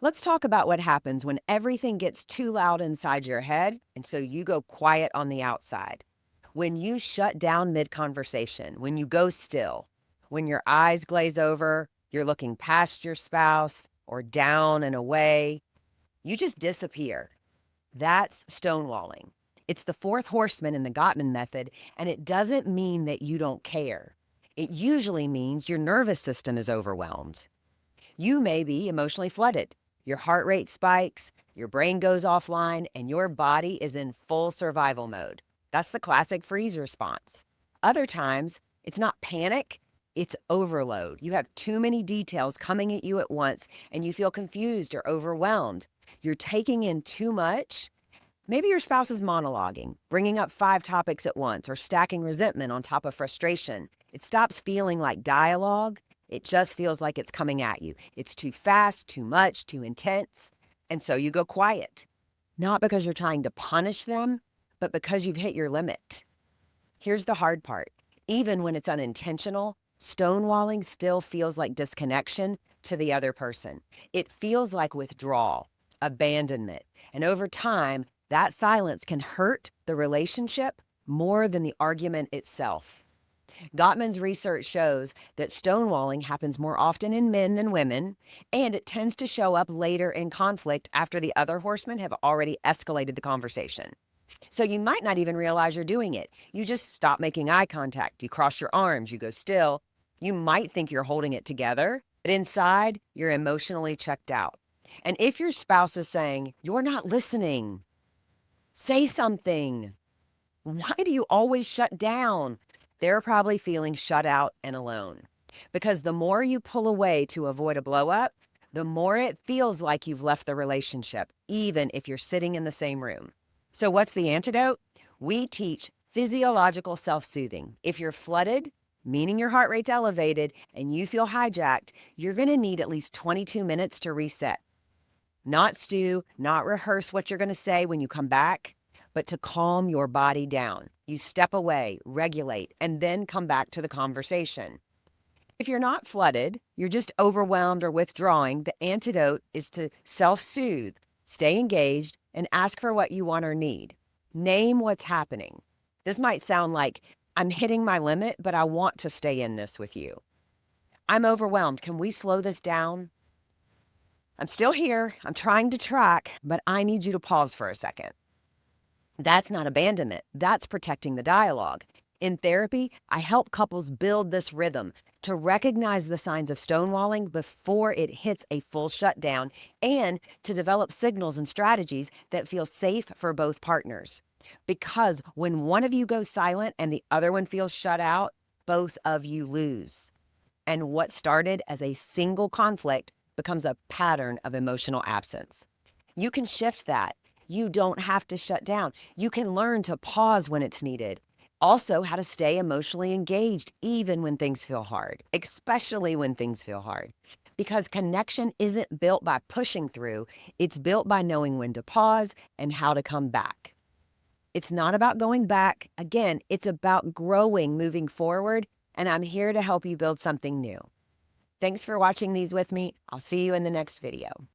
Let's talk about what happens when everything gets too loud inside your head, and so you go quiet on the outside. When you shut down mid conversation, when you go still, when your eyes glaze over, you're looking past your spouse or down and away, you just disappear. That's stonewalling. It's the fourth horseman in the Gottman Method, and it doesn't mean that you don't care. It usually means your nervous system is overwhelmed. You may be emotionally flooded. Your heart rate spikes, your brain goes offline, and your body is in full survival mode. That's the classic freeze response. Other times, it's not panic, it's overload. You have too many details coming at you at once, and you feel confused or overwhelmed. You're taking in too much. Maybe your spouse is monologuing, bringing up 5 topics at once, or stacking resentment on top of frustration. It stops feeling like dialogue. It just feels like it's coming at you. It's too fast, too much, too intense. And so you go quiet. Not because you're trying to punish them, but because you've hit your limit. Here's the hard part. Even when it's unintentional, stonewalling still feels like disconnection to the other person. It feels like withdrawal, abandonment. And over time, that silence can hurt the relationship more than the argument itself. Gottman's research shows that stonewalling happens more often in men than women, and it tends to show up later in conflict after the other horsemen have already escalated the conversation. So you might not even realize you're doing it. You just stop making eye contact. You cross your arms, you go still. You might think you're holding it together, but inside, you're emotionally checked out. And if your spouse is saying, "You're not listening," say something. "Why do you always shut down?" They're probably feeling shut out and alone. Because the more you pull away to avoid a blow up, the more it feels like you've left the relationship, even if you're sitting in the same room. So what's the antidote? We teach physiological self-soothing. If you're flooded, meaning your heart rate's elevated, and you feel hijacked, you're going to need at least 22 minutes to reset. Not stew, not rehearse what you're going to say when you come back, but to calm your body down. You step away, regulate, and then come back to the conversation. If you're not flooded, you're just overwhelmed or withdrawing, the antidote is to self-soothe, stay engaged, and ask for what you want or need. Name what's happening. This might sound like, "I'm hitting my limit, but I want to stay in this with you. I'm overwhelmed. Can we slow this down? I'm still here. I'm trying to track, but I need you to pause for a second." That's not abandonment. That's protecting the dialogue. In therapy, I help couples build this rhythm to recognize the signs of stonewalling before it hits a full shutdown and to develop signals and strategies that feel safe for both partners. Because when one of you goes silent and the other one feels shut out, both of you lose. And what started as a single conflict becomes a pattern of emotional absence. You can shift that. You don't have to shut down. You can learn to pause when it's needed. Also, how to stay emotionally engaged even when things feel hard, especially when things feel hard. Because connection isn't built by pushing through, it's built by knowing when to pause and how to come back. It's not about going back. Again, it's about growing, moving forward, and I'm here to help you build something new. Thanks for watching these with me. I'll see you in the next video.